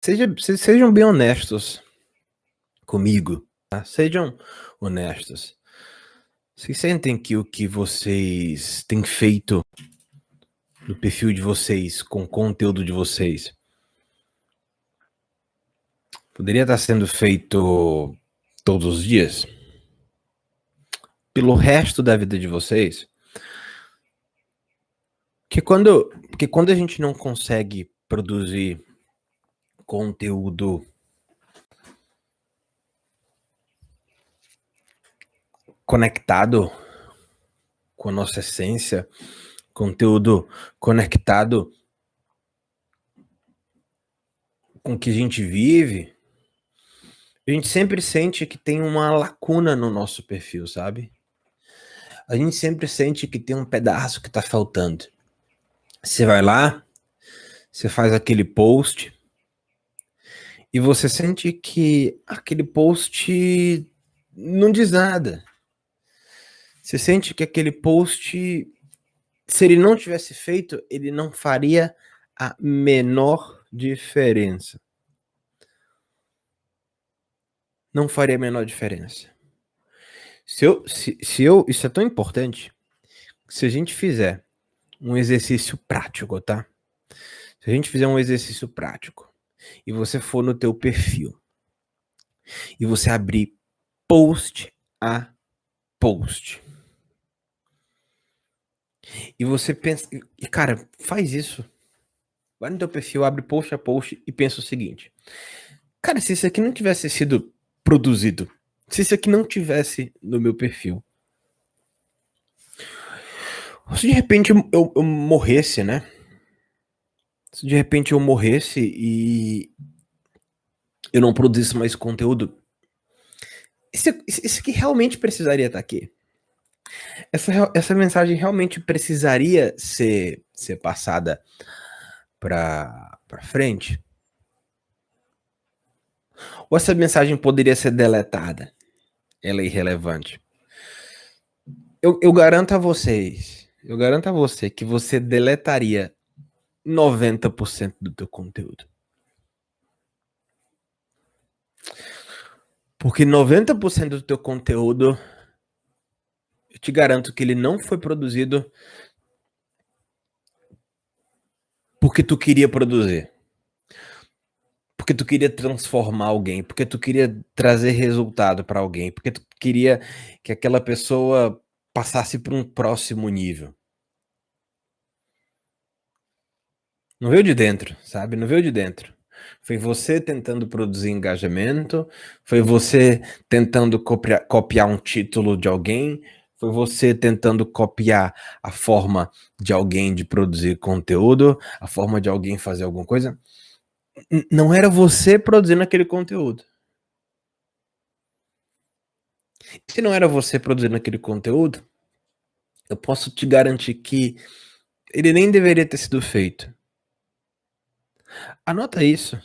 Sejam bem honestos comigo, tá? Sejam honestos. Vocês sentem que o que vocês têm feito no perfil de vocês, com o conteúdo de vocês, poderia estar sendo feito todos os dias? Pelo resto da vida de vocês? Porque quando a gente não consegue produzir conteúdo conectado com a nossa essência, conteúdo conectado com o que a gente vive, a gente sempre sente que tem uma lacuna no nosso perfil, sabe? A gente sempre sente que tem um pedaço que tá faltando. Você vai lá, você faz aquele post e você sente que aquele post não diz nada. Você sente que aquele post, se ele não tivesse feito, ele não faria a menor diferença. Não faria a menor diferença. Isso é tão importante, que se a gente fizer um exercício prático, tá? Se a gente fizer um exercício prático e você for no teu perfil e você abrir post a post e você pensa, e cara, faz isso. Vai no teu perfil, abre post a post e pensa o seguinte: cara, se isso aqui não tivesse sido produzido, se isso aqui não tivesse no meu perfil, se de repente eu morresse, né? Se de repente eu morresse e eu não produzisse mais conteúdo, isso aqui realmente precisaria estar aqui. Essa mensagem realmente precisaria ser passada para frente? Ou essa mensagem poderia ser deletada? Ela é irrelevante. Eu garanto a vocês, eu garanto a você que você deletaria 90% do teu conteúdo. Porque 90% do teu conteúdo, eu te garanto que ele não foi produzido porque tu queria produzir. Porque tu queria transformar alguém, porque tu queria trazer resultado para alguém, porque tu queria que aquela pessoa passasse para um próximo nível. Não veio de dentro, sabe? Não veio de dentro. Foi você tentando produzir engajamento, foi você tentando copiar um título de alguém, foi você tentando copiar a forma de alguém de produzir conteúdo, a forma de alguém fazer alguma coisa. Não era você produzindo aquele conteúdo. Se não era você produzindo aquele conteúdo, eu posso te garantir que ele nem deveria ter sido feito. Anota isso.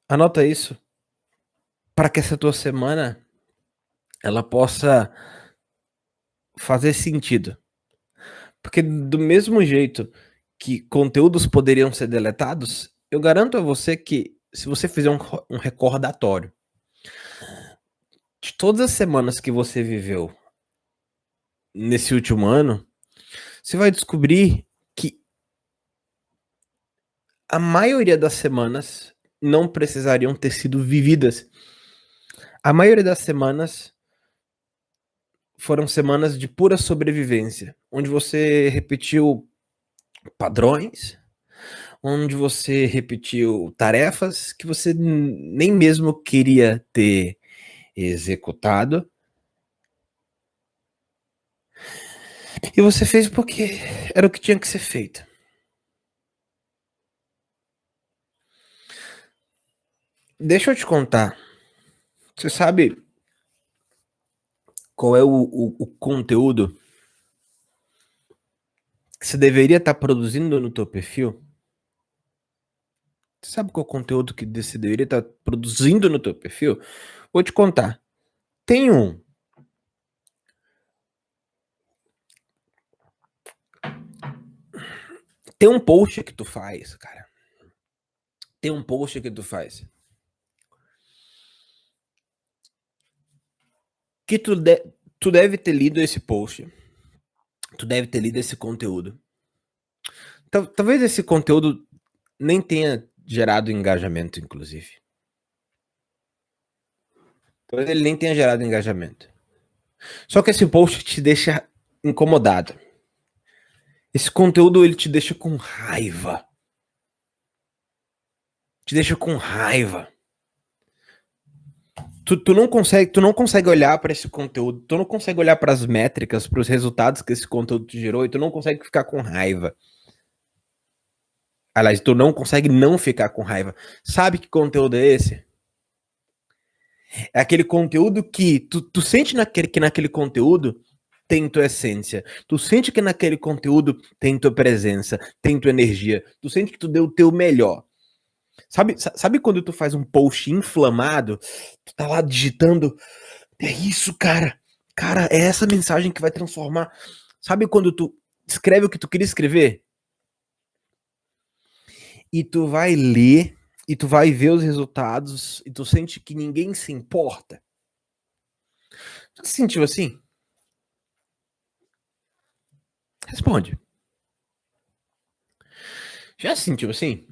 Anota isso para que essa tua semana ela possa fazer sentido. Porque do mesmo jeito que conteúdos poderiam ser deletados, eu garanto a você que se você fizer um recordatório de todas as semanas que você viveu nesse último ano, você vai descobrir que a maioria das semanas não precisariam ter sido vividas. A maioria das semanas foram semanas de pura sobrevivência, onde você repetiu padrões, onde você repetiu tarefas que você nem mesmo queria ter executado. E você fez porque era o que tinha que ser feito. Deixa eu te contar. Você sabe qual é o conteúdo que você deveria estar produzindo no teu perfil? Você sabe qual é o conteúdo que você deveria estar produzindo no teu perfil? Vou te contar. Tem um. Tem um post que tu faz, cara. Tem um post que tu faz. Que tu deve ter lido esse post. Tu deve ter lido esse conteúdo. Talvez esse conteúdo nem tenha gerado engajamento, inclusive. Talvez ele nem tenha gerado engajamento. Só que esse post te deixa incomodado. Esse conteúdo ele te deixa com raiva. Te deixa com raiva. Tu não consegue olhar para esse conteúdo, tu não consegue olhar para as métricas, para os resultados que esse conteúdo te gerou e tu não consegue ficar com raiva. Aliás, tu não consegue não ficar com raiva. Sabe que conteúdo é esse? É aquele conteúdo que tu sente que naquele conteúdo tem tua essência. Tu sente que naquele conteúdo tem tua presença, tem tua energia. Tu sente que tu deu o teu melhor. Sabe quando tu faz um post inflamado? Tu tá lá digitando. É isso, cara. Cara, é essa mensagem que vai transformar. Sabe quando tu escreve o que tu queria escrever? E tu vai ler, e tu vai ver os resultados, e tu sente que ninguém se importa. Tu se sentiu assim? Responde. Já se sentiu assim?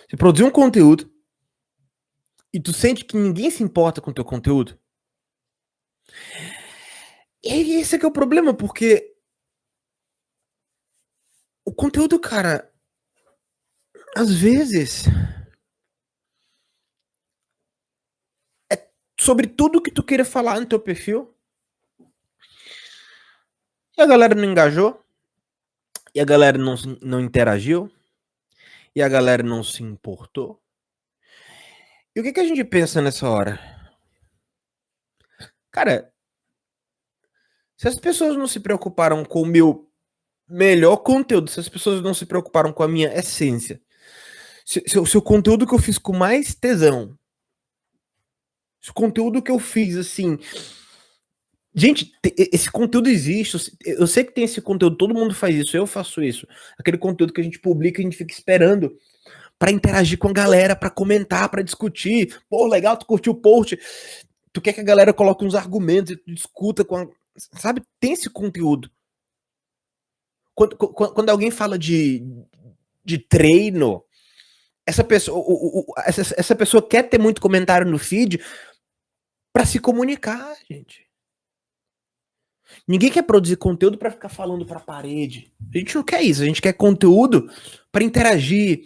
Você produziu um conteúdo e tu sente que ninguém se importa com o teu conteúdo? E esse é que é o problema, porque o conteúdo, cara, às vezes é sobre tudo que tu queira falar no teu perfil. E a galera não engajou, e a galera não interagiu, e a galera não se importou. E o que a gente pensa nessa hora? Cara, se as pessoas não se preocuparam com o meu melhor conteúdo, se as pessoas não se preocuparam com a minha essência, se o conteúdo que eu fiz com mais tesão, se o conteúdo que eu fiz assim. Gente, esse conteúdo existe. Eu sei que tem esse conteúdo, todo mundo faz isso, eu faço isso. Aquele conteúdo que a gente publica, a gente fica esperando para interagir com a galera, para comentar, para discutir. Pô, legal, tu curtiu o post. Tu quer que a galera coloque uns argumentos e tu discuta com a... Sabe, tem esse conteúdo. Quando alguém fala de treino, essa pessoa, essa pessoa quer ter muito comentário no feed para se comunicar, gente. Ninguém quer produzir conteúdo para ficar falando para a parede. A gente não quer isso, a gente quer conteúdo para interagir,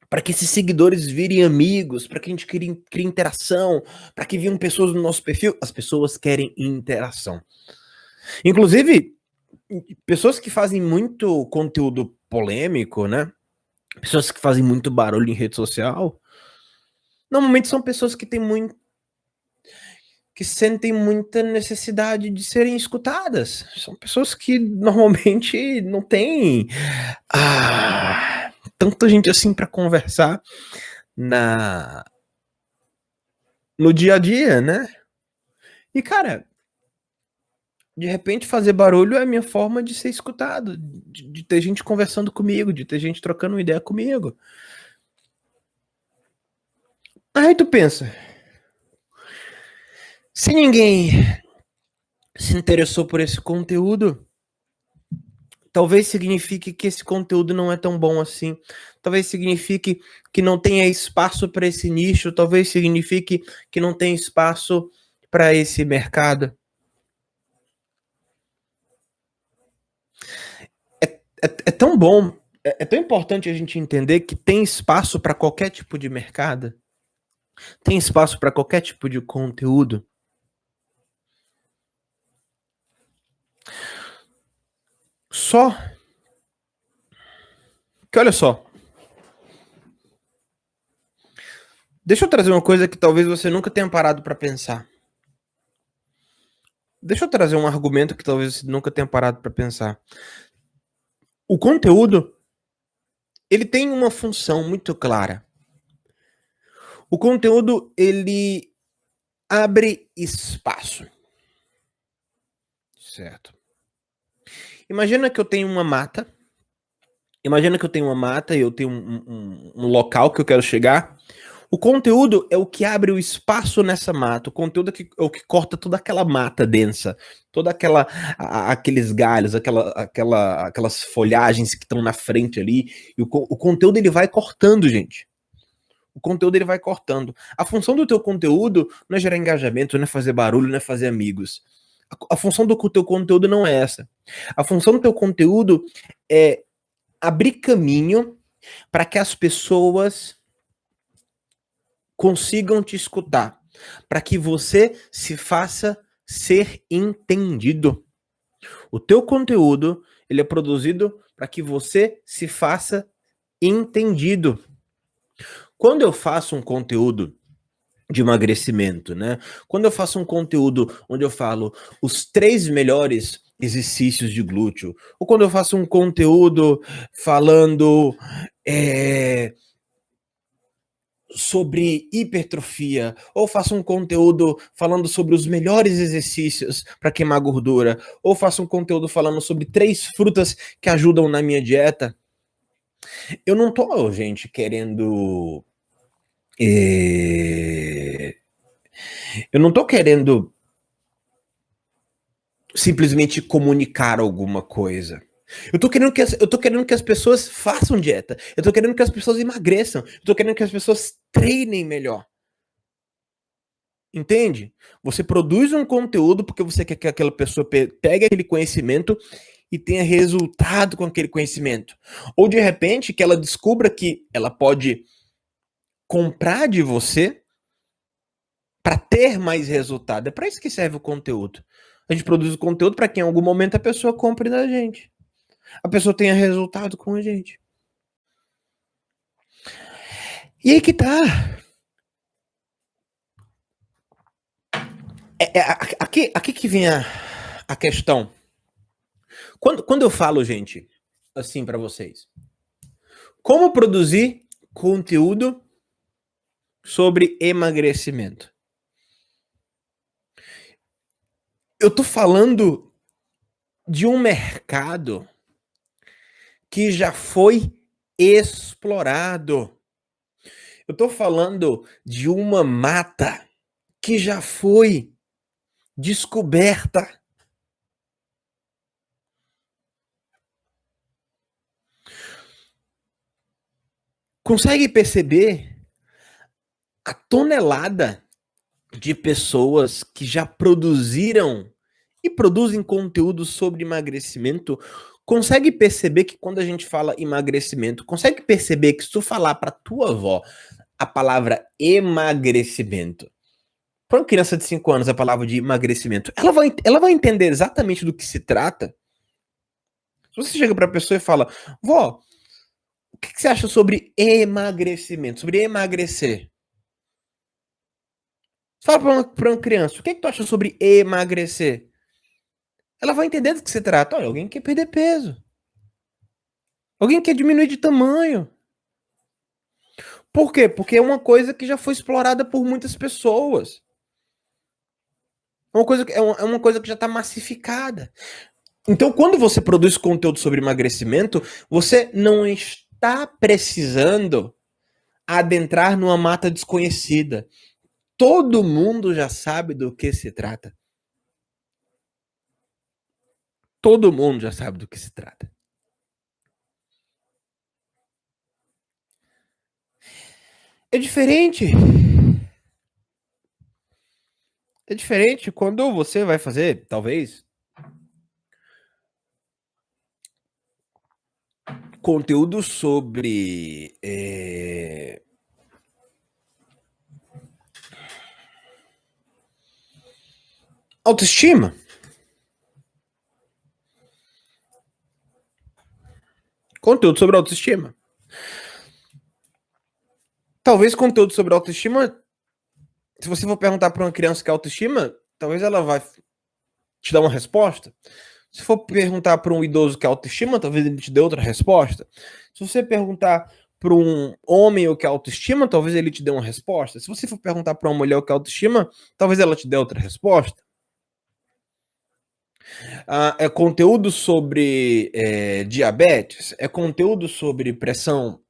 para que esses seguidores virem amigos, para que a gente crie interação, para que venham pessoas no nosso perfil. As pessoas querem interação. Inclusive, pessoas que fazem muito conteúdo polêmico, né? Pessoas que fazem muito barulho em rede social, normalmente são pessoas que têm muito, que sentem muita necessidade de serem escutadas. São pessoas que normalmente não têm tanta gente assim para conversar no dia a dia, né? E cara, de repente fazer barulho é a minha forma de ser escutado, de ter gente conversando comigo, de ter gente trocando uma ideia comigo. Aí tu pensa, se ninguém se interessou por esse conteúdo, talvez signifique que esse conteúdo não é tão bom assim. Talvez signifique que não tenha espaço para esse nicho. Talvez signifique que não tem espaço para esse mercado. É tão bom, é tão importante a gente entender que tem espaço para qualquer tipo de mercado. Tem espaço para qualquer tipo de conteúdo. Só que olha só. Deixa eu trazer uma coisa que talvez você nunca tenha parado para pensar. Deixa eu trazer um argumento que talvez você nunca tenha parado para pensar. O conteúdo, ele tem uma função muito clara. O conteúdo, ele abre espaço. Certo. Imagina que eu tenho uma mata Imagina que eu tenho uma mata e eu tenho um local que eu quero chegar. O conteúdo é o que abre o espaço nessa mata. O conteúdo é o que corta toda aquela mata densa, toda aqueles galhos, aquelas folhagens que estão na frente ali. E o conteúdo ele vai cortando, gente. O conteúdo ele vai cortando. A função do teu conteúdo não é gerar engajamento, não é fazer barulho, não é fazer amigos. A função do teu conteúdo não é essa. A função do teu conteúdo é abrir caminho para que as pessoas consigam te escutar, para que você se faça ser entendido. O teu conteúdo, ele é produzido para que você se faça entendido. Quando eu faço um conteúdo de emagrecimento, né? Quando eu faço um conteúdo onde eu falo os 3 melhores exercícios de glúteo, ou quando eu faço um conteúdo falando sobre hipertrofia, ou faço um conteúdo falando sobre os melhores exercícios para queimar gordura, ou faço um conteúdo falando sobre 3 frutas que ajudam na minha dieta, eu não tô, gente, querendo. Eu não tô querendo simplesmente comunicar alguma coisa. Eu tô querendo que as pessoas façam dieta. Eu tô querendo que as pessoas emagreçam. Eu tô querendo que as pessoas treinem melhor. Entende? Você produz um conteúdo porque você quer que aquela pessoa pegue aquele conhecimento e tenha resultado com aquele conhecimento. Ou de repente que ela descubra que ela pode comprar de você para ter mais resultado. É para isso que serve o conteúdo. A gente produz o conteúdo para que em algum momento a pessoa compre da gente. A pessoa tenha resultado com a gente. E aí que tá. Aqui que vem a questão. Quando eu falo, gente, assim para vocês, como produzir conteúdo sobre emagrecimento? Eu tô falando de um mercado que já foi explorado. Eu tô falando de uma mata que já foi descoberta. Consegue perceber a tonelada de pessoas que já produziram e produzem conteúdo sobre emagrecimento? Consegue perceber que quando a gente fala emagrecimento, consegue perceber que se tu falar para tua avó a palavra emagrecimento, para uma criança de 5 anos a palavra de emagrecimento, ela vai entender exatamente do que se trata? Se você chega para a pessoa e fala, vó, o que você acha sobre emagrecimento, sobre emagrecer? Fala para uma criança, o que tu acha sobre emagrecer? Ela vai entender do que se trata. Olha, alguém quer perder peso. Alguém quer diminuir de tamanho. Por quê? Porque é uma coisa que já foi explorada por muitas pessoas. É uma coisa que já está massificada. Então, quando você produz conteúdo sobre emagrecimento, você não está precisando adentrar numa mata desconhecida. Todo mundo já sabe do que se trata. Todo mundo já sabe do que se trata. É diferente. É diferente quando você vai fazer, talvez, conteúdo sobre autoestima. Conteúdo sobre autoestima. Talvez conteúdo sobre autoestima, se você for perguntar para uma criança que é autoestima, talvez ela vai te dar uma resposta. Se for perguntar para um idoso que é autoestima, talvez ele te dê outra resposta. Se você perguntar para um homem o que é autoestima, talvez ele te dê uma resposta. Se você for perguntar para uma mulher o que é autoestima, talvez ela te dê outra resposta. É conteúdo sobre diabetes? É conteúdo sobre pressão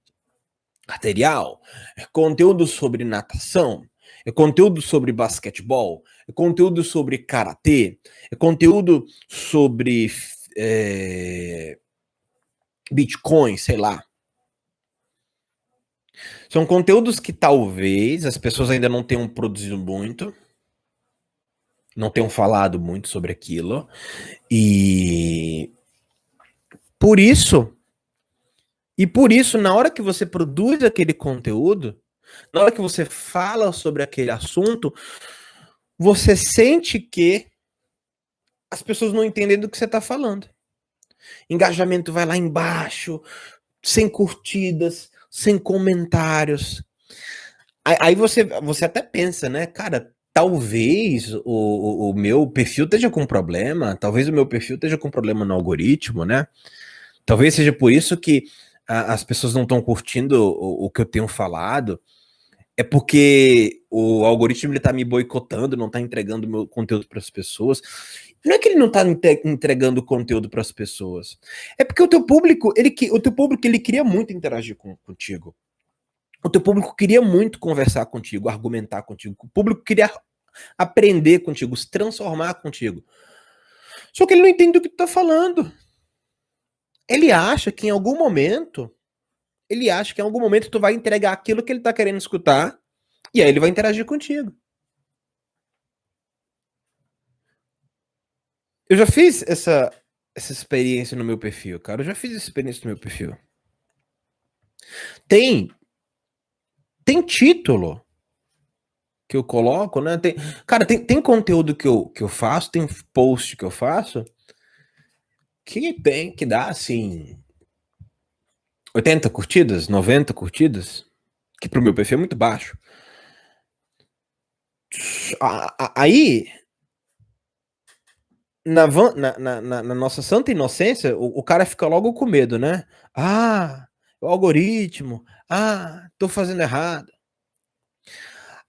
arterial? É conteúdo sobre natação? É conteúdo sobre basquetebol? É conteúdo sobre karatê? É conteúdo sobre Bitcoin, sei lá. São conteúdos que talvez as pessoas ainda não tenham produzido muito, não tenham falado muito sobre aquilo, e por isso, na hora que você produz aquele conteúdo, na hora que você fala sobre aquele assunto, você sente que as pessoas não entendem do que você está falando. Engajamento vai lá embaixo, sem curtidas, sem comentários. Aí você até pensa, né, cara, talvez o meu perfil esteja com problema, talvez o meu perfil esteja com problema no algoritmo, né? Talvez seja por isso que as pessoas não estão curtindo o que eu tenho falado. É porque o algoritmo ele tá me boicotando, não tá entregando meu conteúdo para as pessoas. Não é que ele não tá entregando conteúdo para as pessoas. É porque o teu público ele queria muito interagir contigo. O teu público queria muito conversar contigo, argumentar contigo. O público queria aprender contigo, se transformar contigo. Só que ele não entende do que tu tá falando. Ele acha que em algum momento, tu vai entregar aquilo que ele tá querendo escutar, e aí ele vai interagir contigo. Eu já fiz essa experiência no meu perfil, cara. Eu já fiz essa experiência no meu perfil. Tem título que eu coloco, né? Cara, tem conteúdo que eu faço, tem post que eu faço que dá assim 80 curtidas, 90 curtidas, que pro meu perfil é muito baixo. Aí, na nossa santa inocência, o cara fica logo com medo, né? Ah, o algoritmo. Ah, tô fazendo errado.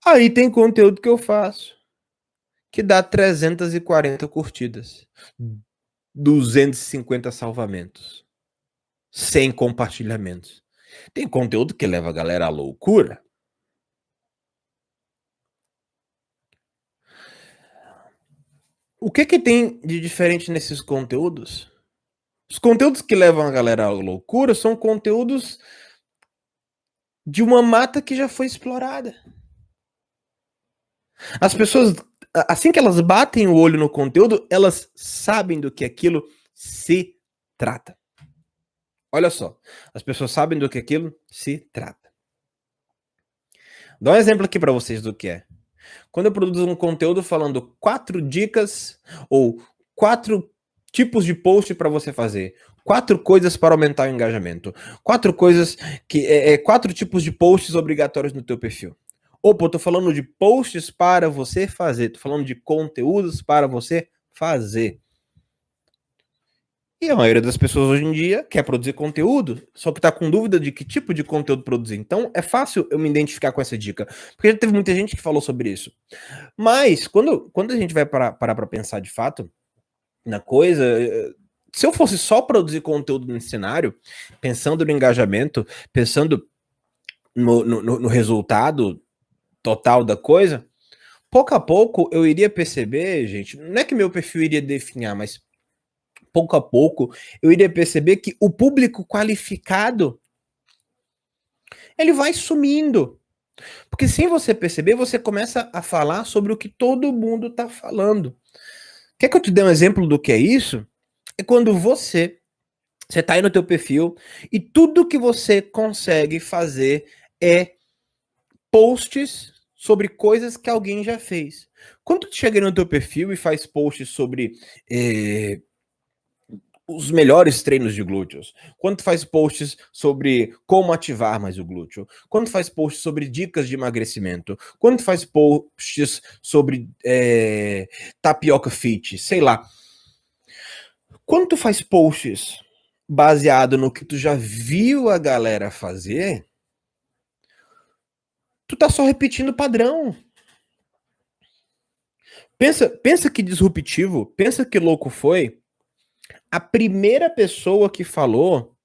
Aí tem conteúdo que eu faço que dá 340 curtidas, 250 salvamentos, 100 compartilhamentos. Tem conteúdo que leva a galera à loucura. O que tem de diferente nesses conteúdos? Os conteúdos que levam a galera à loucura são conteúdos de uma mata que já foi explorada. As pessoas, assim que elas batem o olho no conteúdo, elas sabem do que aquilo se trata. Olha só, as pessoas sabem do que aquilo se trata. Dá um exemplo aqui para vocês do que é. Quando eu produzo um conteúdo falando 4 dicas ou 4 tipos de post para você fazer, 4 coisas para aumentar o engajamento, 4 coisas que 4 tipos de posts obrigatórios no teu perfil. Opa, eu tô falando de posts para você fazer, tô falando de conteúdos para você fazer. E a maioria das pessoas hoje em dia quer produzir conteúdo, só que tá com dúvida de que tipo de conteúdo produzir. Então é fácil eu me identificar com essa dica, porque já teve muita gente que falou sobre isso. Mas quando a gente vai parar para pensar de fato na coisa, se eu fosse só produzir conteúdo nesse cenário, pensando no engajamento, pensando no resultado total da coisa, pouco a pouco eu iria perceber, gente, não é que meu perfil iria definhar, mas pouco a pouco eu iria perceber que o público qualificado ele vai sumindo. Porque sem você perceber, você começa a falar sobre o que todo mundo está falando. Quer que eu te dê um exemplo do que é isso? É quando você tá aí no teu perfil e tudo que você consegue fazer é posts sobre coisas que alguém já fez. Quando tu chega no teu perfil e faz posts sobre os melhores treinos de glúteos, quando tu faz posts sobre como ativar mais o glúteo, quando tu faz posts sobre dicas de emagrecimento, quando tu faz posts sobre tapioca fit, sei lá. Quando tu faz posts baseado no que tu já viu a galera fazer, tu tá só repetindo o padrão. Pensa que disruptivo, pensa que louco foi a primeira pessoa que falou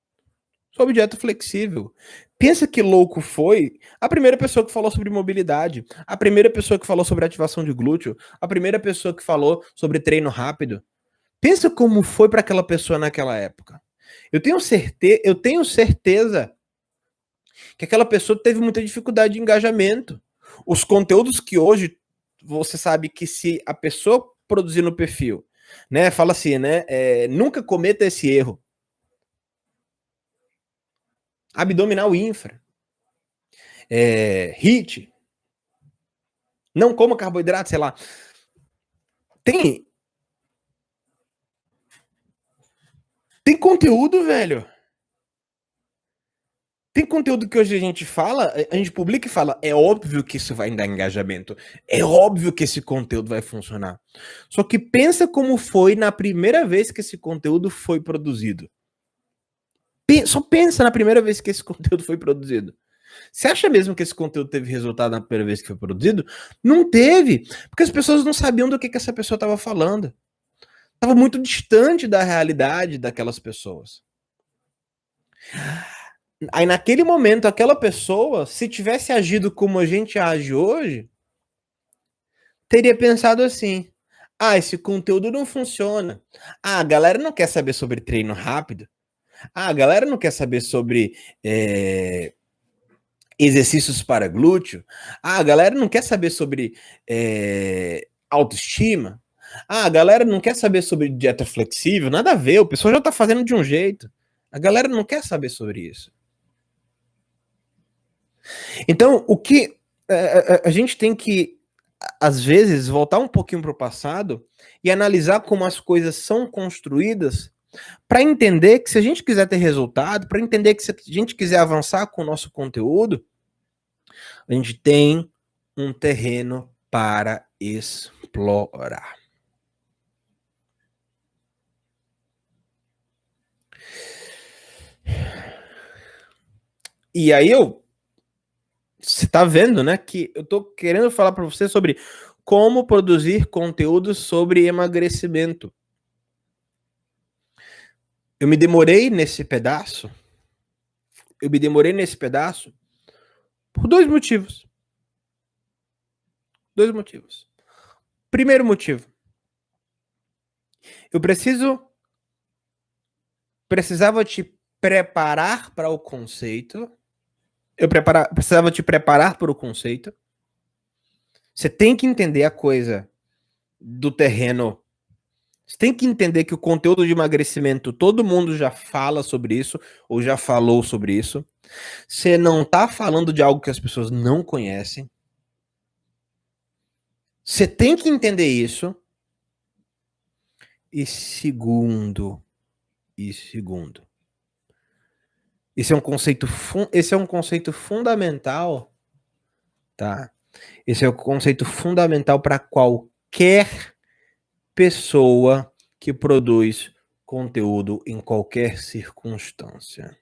sobre dieta flexível. Pensa que louco foi a primeira pessoa que falou sobre mobilidade, a primeira pessoa que falou sobre ativação de glúteo, a primeira pessoa que falou sobre treino rápido. Pensa como foi para aquela pessoa naquela época. Eu tenho certeza que aquela pessoa teve muita dificuldade de engajamento. Os conteúdos que hoje você sabe que se a pessoa produzir no perfil, né, fala assim, né, nunca cometa esse erro. Abdominal infra, HIIT, não coma carboidrato, sei lá. Tem conteúdo, velho. Tem conteúdo que hoje a gente fala, a gente publica e fala, é óbvio que isso vai dar engajamento, é óbvio que esse conteúdo vai funcionar. Só que pensa como foi na primeira vez que esse conteúdo foi produzido. Só pensa na primeira vez que esse conteúdo foi produzido. Você acha mesmo que esse conteúdo teve resultado na primeira vez que foi produzido? Não teve, porque as pessoas não sabiam do que essa pessoa estava falando. Estava muito distante da realidade daquelas pessoas. Aí naquele momento, aquela pessoa, se tivesse agido como a gente age hoje, teria pensado assim: ah, esse conteúdo não funciona. Ah, a galera não quer saber sobre treino rápido. Ah, a galera não quer saber sobre exercícios para glúteo. Ah, a galera não quer saber sobre autoestima. Ah, a galera não quer saber sobre dieta flexível. Nada a ver, o pessoal já tá fazendo de um jeito. A galera não quer saber sobre isso. Então, o que a gente tem que, às vezes, voltar um pouquinho para o passado e analisar como as coisas são construídas para entender que se a gente quiser ter resultado, para entender que se a gente quiser avançar com o nosso conteúdo, a gente tem um terreno para explorar. E aí você tá vendo, né, que eu tô querendo falar para você sobre como produzir conteúdo sobre emagrecimento. Eu me demorei nesse pedaço por dois motivos. Primeiro motivo, eu precisava te preparar para o conceito. Precisava te preparar para o conceito. Você tem que entender a coisa do terreno. Você tem que entender que o conteúdo de emagrecimento, todo mundo já fala sobre isso, ou já falou sobre isso. Você não está falando de algo que as pessoas não conhecem. Você tem que entender isso. E segundo, esse é um conceito fundamental, tá? Esse é o conceito fundamental para qualquer pessoa que produz conteúdo em qualquer circunstância.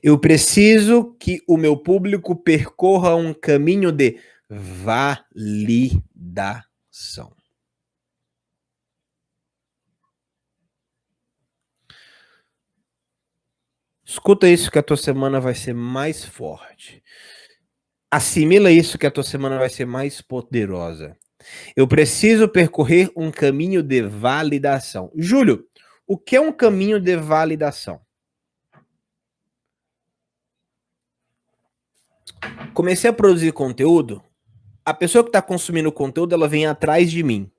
Eu preciso que o meu público percorra um caminho de validação. Escuta isso que a tua semana vai ser mais forte. Assimila isso que a tua semana vai ser mais poderosa. Eu preciso percorrer um caminho de validação. Júlio, o que é um caminho de validação? Comecei a produzir conteúdo, a pessoa que está consumindo o conteúdo, ela vem atrás de mim.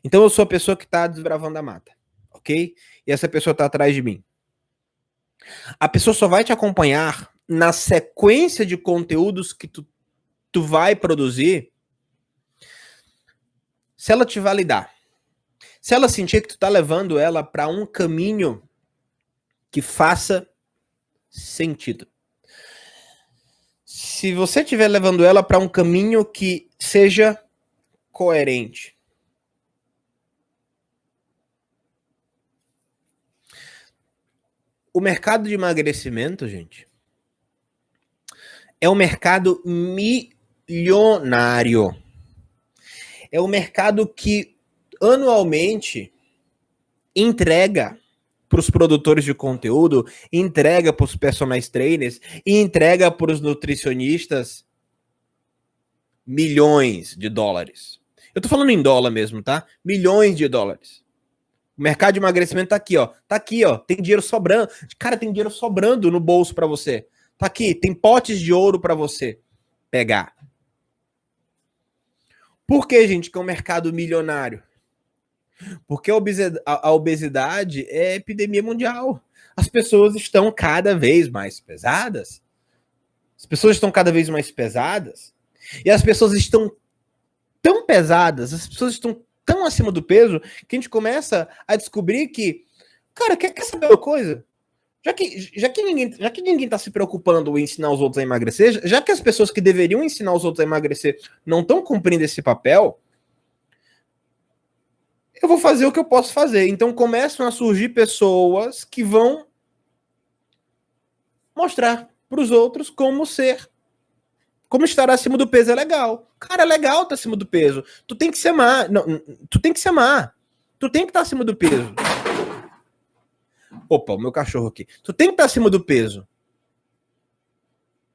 Então eu sou a pessoa que está desbravando a mata, ok? E essa pessoa está atrás de mim. A pessoa só vai te acompanhar na sequência de conteúdos que tu vai produzir se ela te validar. Se ela sentir que tu tá levando ela para um caminho que faça sentido. Se você estiver levando ela para um caminho que seja coerente. O mercado de emagrecimento, gente, é um mercado milionário. É o mercado que anualmente entrega para os produtores de conteúdo, entrega para os personal trainers e entrega para os nutricionistas milhões de dólares. Eu tô falando em dólar mesmo, tá? Milhões de dólares. O mercado de emagrecimento tá aqui, ó. Tá aqui, ó. Tem dinheiro sobrando. Cara, tem dinheiro sobrando no bolso para você. Tá aqui, tem potes de ouro para você pegar. Por que, gente, que é um mercado milionário? Porque a obesidade é epidemia mundial. As pessoas estão cada vez mais pesadas. As pessoas estão cada vez mais pesadas. E as pessoas estão tão pesadas, as pessoas estão tão acima do peso, que a gente começa a descobrir que, cara, quer saber uma coisa? Já que ninguém tá se preocupando em ensinar os outros a emagrecer, já que as pessoas que deveriam ensinar os outros a emagrecer não estão cumprindo esse papel, eu vou fazer o que eu posso fazer. Então começam a surgir pessoas que vão mostrar para os outros como ser. Como estar acima do peso é legal. Cara, é legal estar acima do peso. Tu tem que se amar. Não, tu tem que se amar. Tu tem que estar acima do peso. Opa, o meu cachorro aqui. Tu tem que estar acima do peso.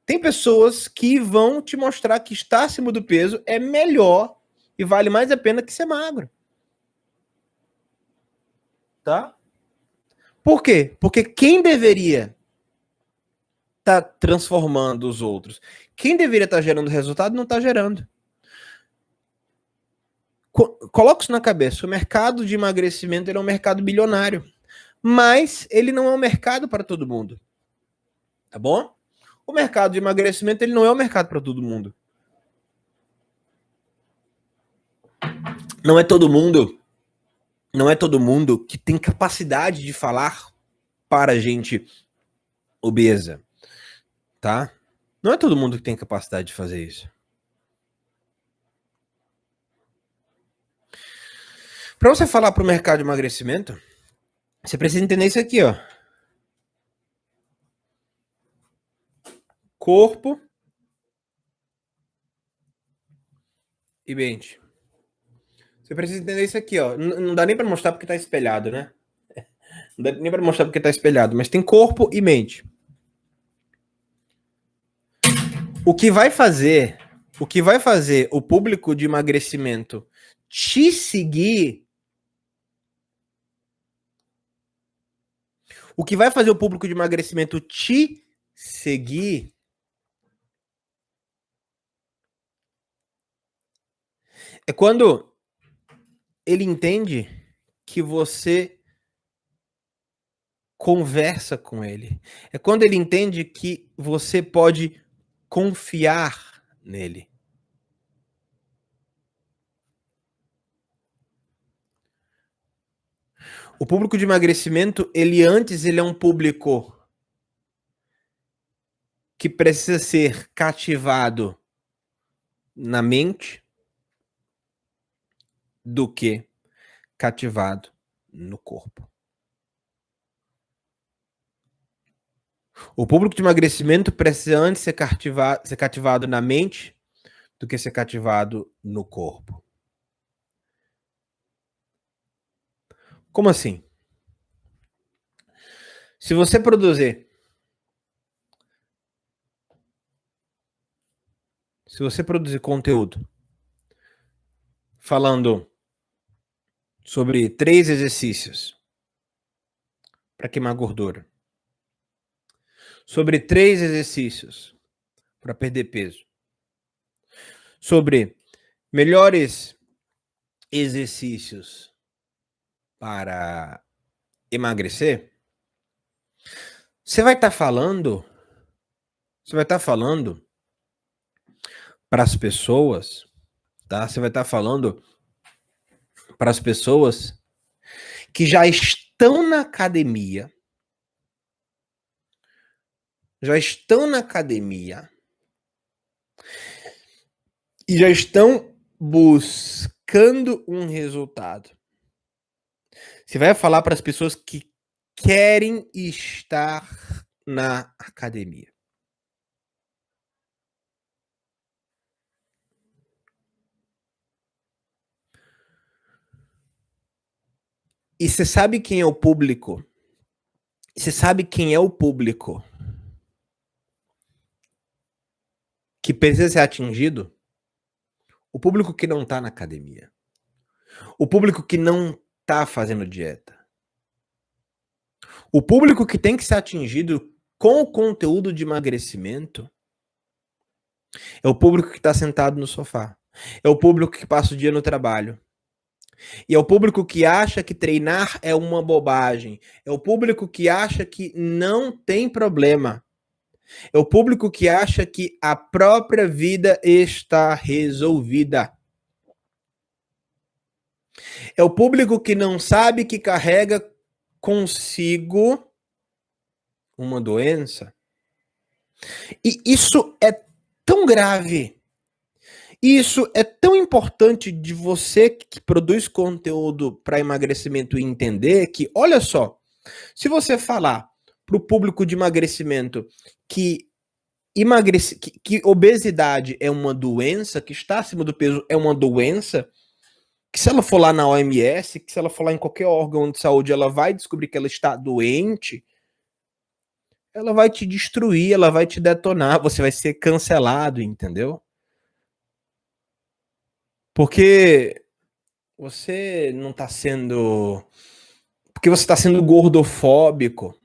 Tem pessoas que vão te mostrar que estar acima do peso é melhor e vale mais a pena que ser magro. Tá? Por quê? Porque quem deveria estar transformando os outros? Quem deveria estar gerando resultado não está gerando. Coloca isso na cabeça. O mercado de emagrecimento ele é um mercado bilionário. Mas ele não é um mercado para todo mundo. Tá bom? O mercado de emagrecimento ele não é um mercado para todo mundo. Não é todo mundo que tem capacidade de falar para gente obesa, tá? Não é todo mundo que tem capacidade de fazer isso. Para você falar para o mercado de emagrecimento, você precisa entender isso aqui, ó. Corpo e mente. Você precisa entender isso aqui, ó. Não dá nem para mostrar porque tá espelhado, né? Não dá nem para mostrar porque tá espelhado, mas tem corpo e mente. O que vai fazer o público de emagrecimento te seguir, o que vai fazer o público de emagrecimento te seguir é quando ele entende que você conversa com ele. É quando ele entende que você pode confiar nele. O público de emagrecimento, ele é um público que precisa ser cativado na mente do que cativado no corpo. O público de emagrecimento precisa antes ser cativado na mente do que ser cativado no corpo. Como assim? Se você produzir conteúdo falando sobre 3 exercícios para queimar gordura, sobre 3 exercícios para perder peso, sobre melhores exercícios para emagrecer, você vai estar falando para as pessoas, tá? Você vai estar falando para as pessoas que já estão na academia, e já estão buscando um resultado. Você vai falar para as pessoas que querem estar na academia. E você sabe quem é o público? Você sabe quem é o público que precisa ser atingido? O público que não tá na academia. O público que não tá fazendo dieta. O público que tem que ser atingido com o conteúdo de emagrecimento é o público que está sentado no sofá. É o público que passa o dia no trabalho. E é o público que acha que treinar é uma bobagem. É o público que acha que não tem problema. É o público que acha que a própria vida está resolvida. É o público que não sabe que carrega consigo uma doença. E isso é tão grave. Isso é tão importante de você que produz conteúdo para emagrecimento entender que, olha só, se você falar para o público de emagrecimento que obesidade é uma doença, que estar acima do peso é uma doença, que se ela for lá na OMS, que se ela for lá em qualquer órgão de saúde, ela vai descobrir que ela está doente, ela vai te destruir, ela vai te detonar, você vai ser cancelado, entendeu? Porque você não está sendo... Porque você está sendo gordofóbico.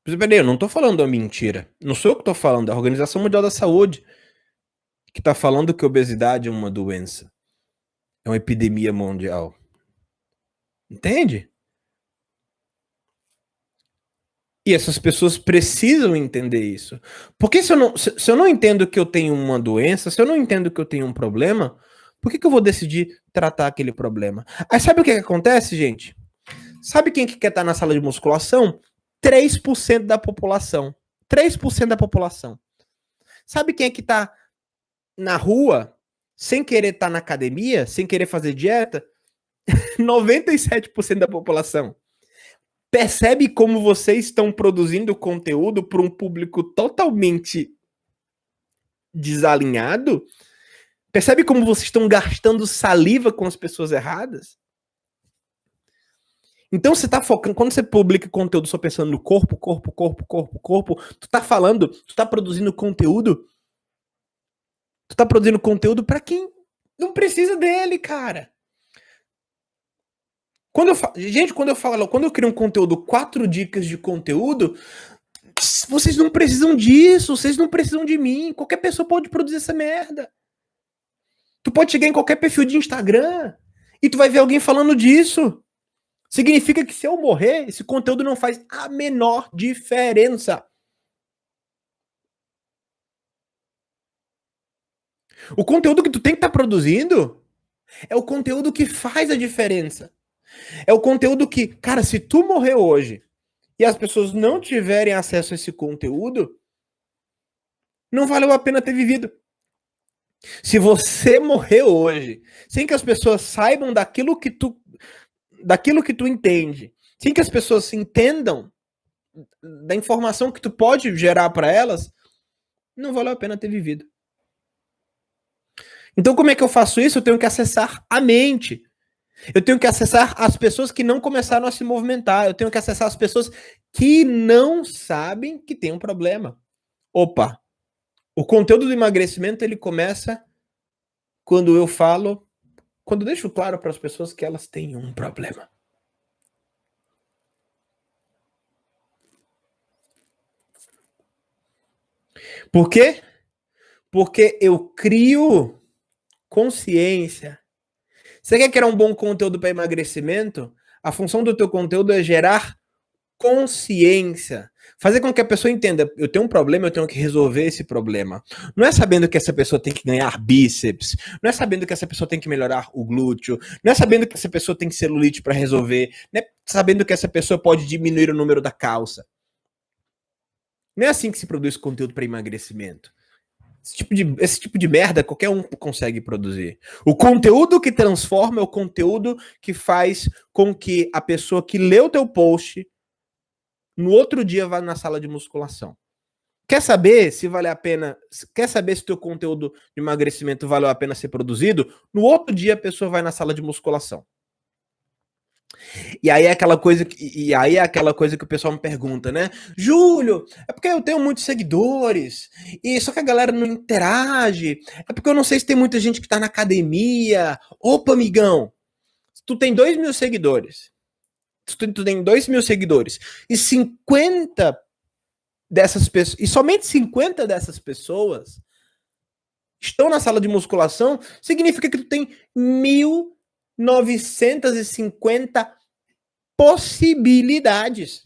Peraí, eu não estou falando uma mentira. Não sou eu que estou falando, é a Organização Mundial da Saúde que está falando que a obesidade é uma doença. É uma epidemia mundial. Entende? E essas pessoas precisam entender isso. Porque se eu não entendo que eu tenho uma doença, se eu não entendo que eu tenho um problema, por que eu vou decidir tratar aquele problema? Aí sabe o que acontece, gente? Sabe quem que quer estar na sala de musculação? 3% da população. 3% da população. Sabe quem é que tá na rua, sem querer estar na academia, sem querer fazer dieta? 97% da população. Percebe como vocês estão produzindo conteúdo para um público totalmente desalinhado? Percebe como vocês estão gastando saliva com as pessoas erradas? Então você tá focando, quando você publica conteúdo só pensando no corpo, tu tá produzindo conteúdo para quem não precisa dele, cara. Quando eu crio um conteúdo, 4 dicas de conteúdo, vocês não precisam disso, vocês não precisam de mim. Qualquer pessoa pode produzir essa merda. Tu pode chegar em qualquer perfil de Instagram e tu vai ver alguém falando disso. Significa que se eu morrer, esse conteúdo não faz a menor diferença. O conteúdo que tu tem que estar produzindo é o conteúdo que faz a diferença. É o conteúdo que, cara, se tu morrer hoje e as pessoas não tiverem acesso a esse conteúdo, não valeu a pena ter vivido. Se você morrer hoje, sem que as pessoas saibam daquilo que tu entende, sem que as pessoas se entendam da informação que tu pode gerar para elas, não valeu a pena ter vivido. Então, como é que eu faço isso? Eu tenho que acessar a mente. Eu tenho que acessar as pessoas que não começaram a se movimentar. Eu tenho que acessar as pessoas que não sabem que tem um problema. Opa, o conteúdo do emagrecimento, ele começa quando eu deixo claro para as pessoas que elas têm um problema. Por quê? Porque eu crio consciência. Você quer criar um bom conteúdo para emagrecimento? A função do teu conteúdo é gerar consciência. Fazer com que a pessoa entenda, eu tenho um problema, eu tenho que resolver esse problema. Não é sabendo que essa pessoa tem que ganhar bíceps, não é sabendo que essa pessoa tem que melhorar o glúteo, não é sabendo que essa pessoa tem celulite para resolver, não é sabendo que essa pessoa pode diminuir o número da calça. Não é assim que se produz conteúdo para emagrecimento. Esse tipo de merda qualquer um consegue produzir. O conteúdo que transforma é o conteúdo que faz com que a pessoa que leu o teu post no outro dia vá na sala de musculação. Quer saber se vale a pena? Quer saber se o teu conteúdo de emagrecimento valeu a pena ser produzido? No outro dia a pessoa vai na sala de musculação. E aí é aquela coisa que o pessoal me pergunta, né? Júlio, é porque eu tenho muitos seguidores, e só que a galera não interage, é porque eu não sei se tem muita gente que tá na academia. Opa, amigão, tu tem 2.000 seguidores. Tu tem 2.000 seguidores. E 50 dessas pessoas, e somente 50 dessas pessoas estão na sala de musculação, significa que tu tem 1.950 possibilidades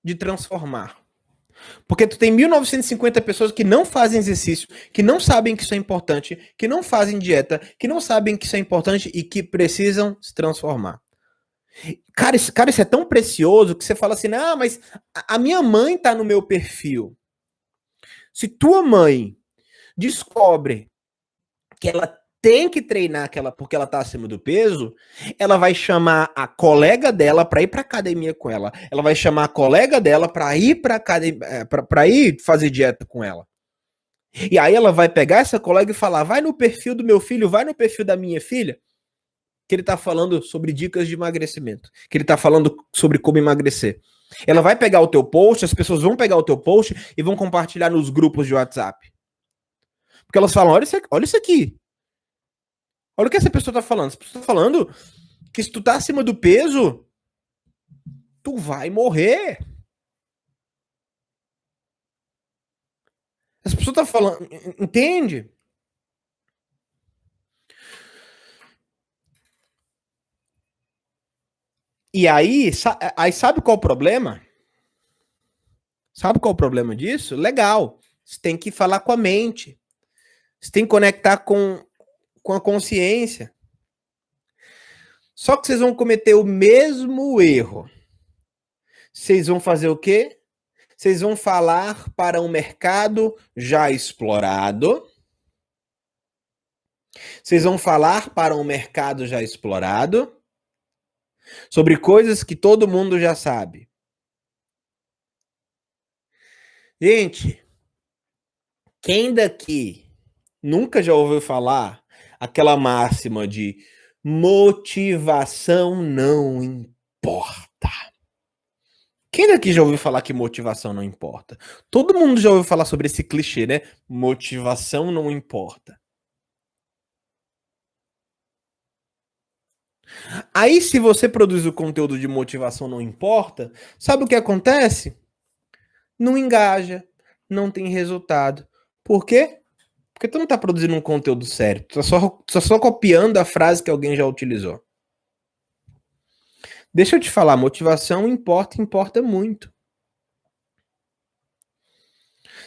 de transformar. Porque tu tem 1.950 pessoas que não fazem exercício, que não sabem que isso é importante, que não fazem dieta, que não sabem que isso é importante e que precisam se transformar. Cara, isso é tão precioso que você fala assim, ah, mas a minha mãe tá no meu perfil. Se tua mãe descobre que ela tem que treinar porque ela tá acima do peso, ela vai chamar a colega dela para ir para academia com ela. Ela vai chamar a colega dela para ir para academia, para ir fazer dieta com ela. E aí ela vai pegar essa colega e falar: "Vai no perfil do meu filho, vai no perfil da minha filha, que ele tá falando sobre dicas de emagrecimento, que ele tá falando sobre como emagrecer". Ela vai pegar o teu post, as pessoas vão pegar o teu post e vão compartilhar nos grupos de WhatsApp. Porque elas falam: olha isso aqui. Olha o que essa pessoa tá falando. Essa pessoa tá falando que se tu tá acima do peso, tu vai morrer. Essa pessoa tá falando, entende? E aí sabe qual é o problema? Sabe qual é o problema disso? Legal. Você tem que falar com a mente. Você tem que conectar com a consciência. Só que vocês vão cometer o mesmo erro. Vocês vão fazer o quê? Vocês vão falar para um mercado já explorado. Vocês vão falar para um mercado já explorado sobre coisas que todo mundo já sabe. Gente, quem daqui nunca já ouviu falar aquela máxima de motivação não importa? Quem daqui já ouviu falar que motivação não importa? Todo mundo já ouviu falar sobre esse clichê, né? Motivação não importa. Aí, se você produz o conteúdo de motivação não importa, sabe o que acontece? Não engaja, não tem resultado. Por quê? Porque tu não tá produzindo um conteúdo sério. Tu tá só copiando a frase que alguém já utilizou. Deixa eu te falar, motivação importa muito.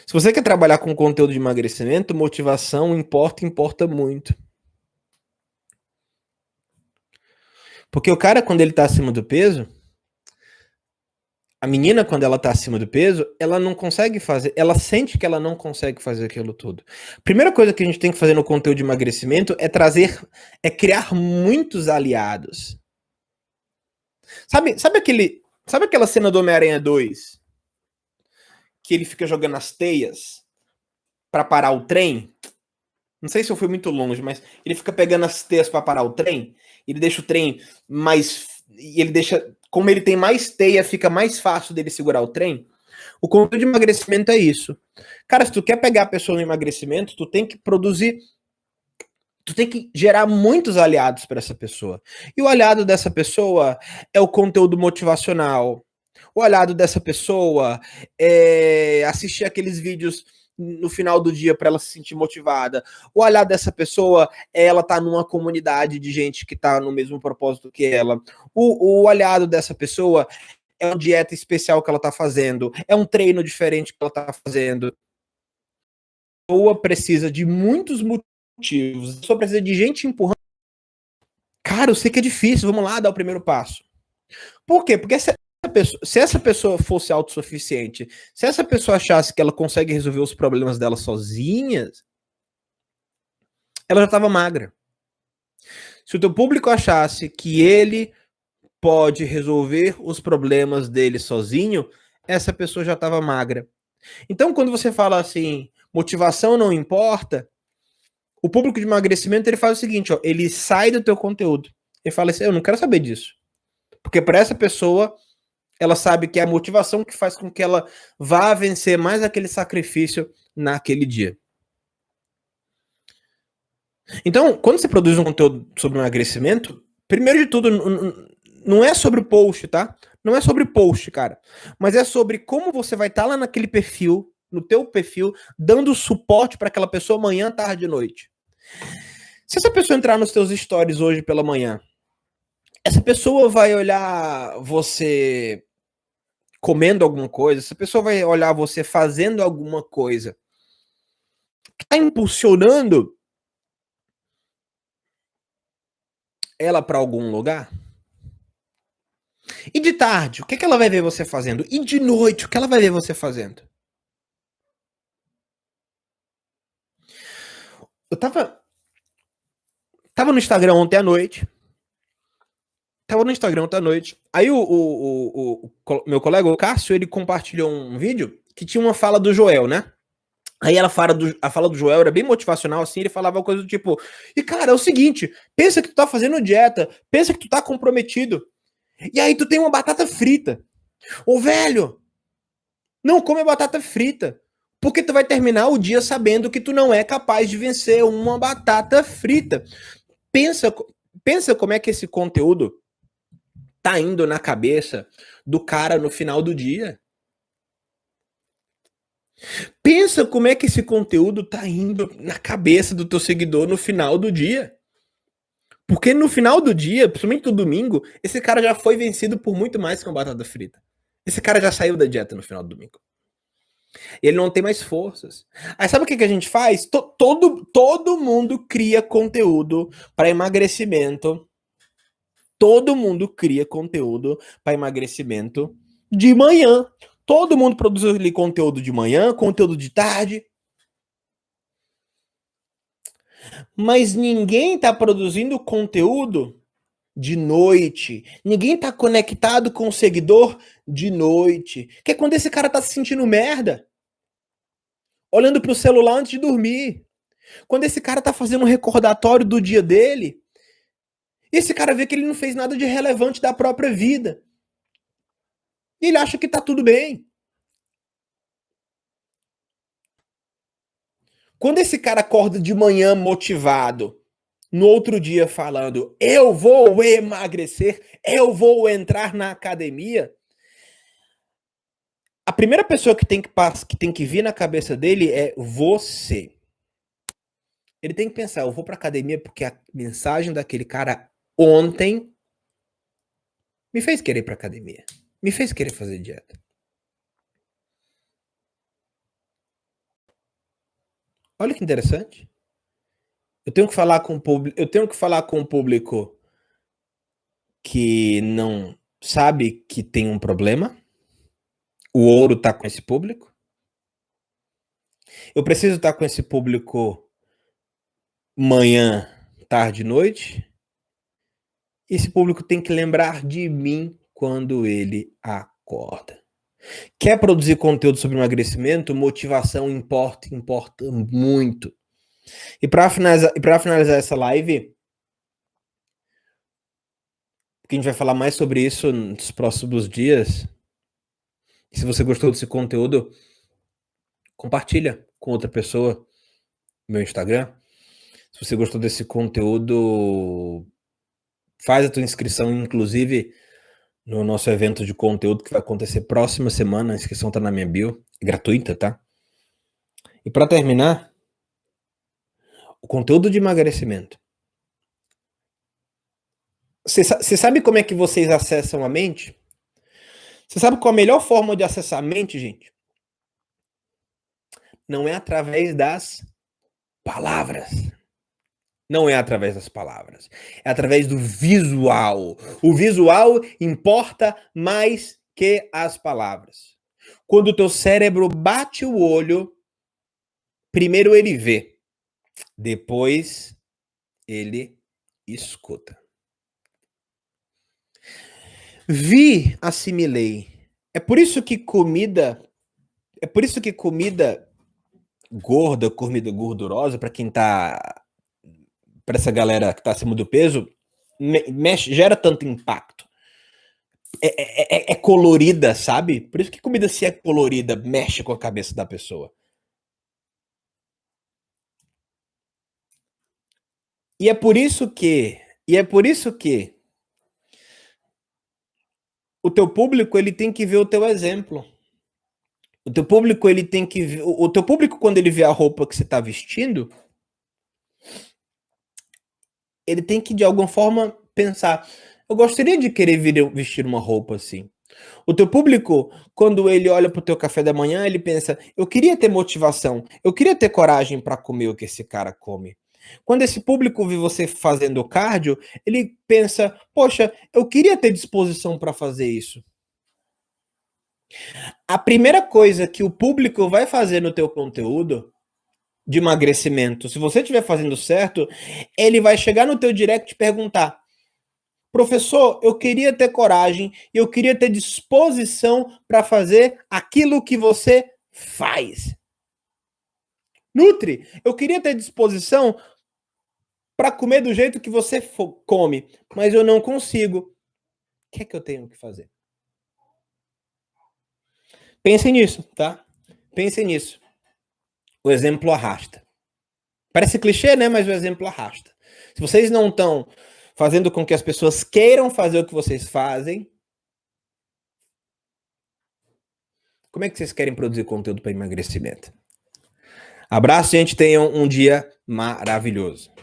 Se você quer trabalhar com conteúdo de emagrecimento, motivação importa muito. Porque o cara, quando ele tá acima do peso, a menina, quando ela tá acima do peso, ela não consegue fazer, ela sente que ela não consegue fazer aquilo tudo. Primeira coisa que a gente tem que fazer no conteúdo de emagrecimento é criar muitos aliados. Sabe aquela cena do Homem-Aranha 2? Que ele fica jogando as teias para parar o trem? Não sei se eu fui muito longe, mas ele fica pegando as teias para parar o trem, ele deixa o trem mais, e ele deixa, como ele tem mais teia, fica mais fácil dele segurar o trem. O conteúdo de emagrecimento é isso. Cara, se tu quer pegar a pessoa no emagrecimento, tu tem que gerar muitos aliados para essa pessoa. E o aliado dessa pessoa é o conteúdo motivacional. O aliado dessa pessoa é assistir aqueles vídeos no final do dia para ela se sentir motivada. O aliado dessa pessoa é ela estar numa comunidade de gente que está no mesmo propósito que ela. O aliado dessa pessoa é uma dieta especial que ela está fazendo, é um treino diferente que ela está fazendo. A pessoa precisa de muitos motivos, a pessoa precisa de gente empurrando. Cara, eu sei que é difícil, vamos lá dar o primeiro passo. Por quê? Porque se essa pessoa fosse autossuficiente, se essa pessoa achasse que ela consegue resolver os problemas dela sozinha, ela já estava magra. Se o teu público achasse que ele pode resolver os problemas dele sozinho, essa pessoa já estava magra. Então, quando você fala assim, motivação não importa, O público de emagrecimento, ele faz o seguinte, ó, ele sai do teu conteúdo. Ele fala assim, eu não quero saber disso. Porque para essa pessoa, ela sabe que é a motivação que faz com que ela vá vencer mais aquele sacrifício naquele dia. Então, quando você produz um conteúdo sobre emagrecimento, primeiro de tudo, não é sobre o post, tá? Não é sobre post, cara. Mas é sobre como você vai estar lá naquele perfil, no teu perfil, dando suporte para aquela pessoa manhã, tarde e noite. Se essa pessoa entrar nos teus stories hoje pela manhã, essa pessoa vai olhar você comendo alguma coisa, essa pessoa vai olhar você fazendo alguma coisa que está impulsionando ela para algum lugar? E de tarde, o que, que ela vai ver você fazendo? E de noite, o que ela vai ver você fazendo? Eu tava no Instagram ontem à noite. Aí o meu colega, o Cássio, ele compartilhou um vídeo que tinha uma fala do Joel, né? Aí a fala do Joel era bem motivacional, assim, ele falava coisa do tipo, e cara, é o seguinte, pensa que tu tá fazendo dieta, pensa que tu tá comprometido, e aí tu tem uma batata frita. Ô velho, não come batata frita, porque tu vai terminar o dia sabendo que tu não é capaz de vencer uma batata frita. Pensa, pensa como é que esse conteúdo tá indo na cabeça do cara no final do dia. Pensa como é que esse conteúdo tá indo na cabeça do teu seguidor no final do dia. Porque no final do dia, principalmente no domingo, esse cara já foi vencido por muito mais que uma batata frita. Esse cara já saiu da dieta no final do domingo. Ele não tem mais forças. Aí sabe o que a gente faz? Todo mundo cria conteúdo para emagrecimento. Todo mundo cria conteúdo para emagrecimento de manhã. Todo mundo produz ali conteúdo de manhã, conteúdo de tarde. Mas ninguém está produzindo conteúdo de noite. Ninguém está conectado com o seguidor de noite. Que é quando esse cara tá se sentindo merda. Olhando pro celular antes de dormir. Quando esse cara tá fazendo um recordatório do dia dele. E esse cara vê que ele não fez nada de relevante da própria vida. E ele acha que tá tudo bem. Quando esse cara acorda de manhã motivado, no outro dia falando, eu vou emagrecer, eu vou entrar na academia, a primeira pessoa que tem que vir na cabeça dele é você. Ele tem que pensar, eu vou pra academia porque a mensagem daquele cara ontem me fez querer ir pra academia. Me fez querer fazer dieta. Olha que interessante. Eu tenho que falar com o público que não sabe que tem um problema. O ouro tá com esse público. Eu preciso estar com esse público manhã, tarde e noite. Esse público tem que lembrar de mim quando ele acorda. Quer produzir conteúdo sobre emagrecimento? Motivação importa muito. E para finalizar essa live, porque a gente vai falar mais sobre isso nos próximos dias. E se você gostou desse conteúdo, compartilha com outra pessoa no meu Instagram. Se você gostou desse conteúdo, faz a tua inscrição, inclusive, no nosso evento de conteúdo que vai acontecer próxima semana. A inscrição tá na minha bio, é gratuita, tá? E para terminar, o conteúdo de emagrecimento. Você sabe como é que vocês acessam a mente? Você sabe qual a melhor forma de acessar a mente, gente? Não é através das palavras. Não é através das palavras. É através do visual. O visual importa mais que as palavras. Quando o teu cérebro bate o olho, primeiro ele vê, depois ele escuta. Vi, assimilei. É por isso que comida gorda, comida gordurosa, para quem tá para essa galera que tá acima do peso, mexe, gera tanto impacto. É colorida, sabe? Por isso que comida, se é colorida, mexe com a cabeça da pessoa. E é por isso que o teu público, ele tem que ver o teu exemplo. O teu público, ele tem que ver, o teu público, quando ele vê a roupa que você tá vestindo, ele tem que de alguma forma pensar, eu gostaria de querer vestir uma roupa assim. O teu público, quando ele olha pro teu café da manhã, ele pensa, eu queria ter motivação, eu queria ter coragem para comer o que esse cara come. Quando esse público vê você fazendo cardio, ele pensa, poxa, eu queria ter disposição para fazer isso. A primeira coisa que o público vai fazer no teu conteúdo de emagrecimento, se você estiver fazendo certo, ele vai chegar no teu direct e perguntar, professor, eu queria ter coragem, eu queria ter disposição para fazer aquilo que você faz. Nutri, eu queria ter disposição para comer do jeito que você come, mas eu não consigo. O que é que eu tenho que fazer? Pensem nisso, tá? Pensem nisso. O exemplo arrasta. Parece clichê, né? Mas o exemplo arrasta. Se vocês não estão fazendo com que as pessoas queiram fazer o que vocês fazem, como é que vocês querem produzir conteúdo para emagrecimento? Abraço, gente. Tenham um dia maravilhoso.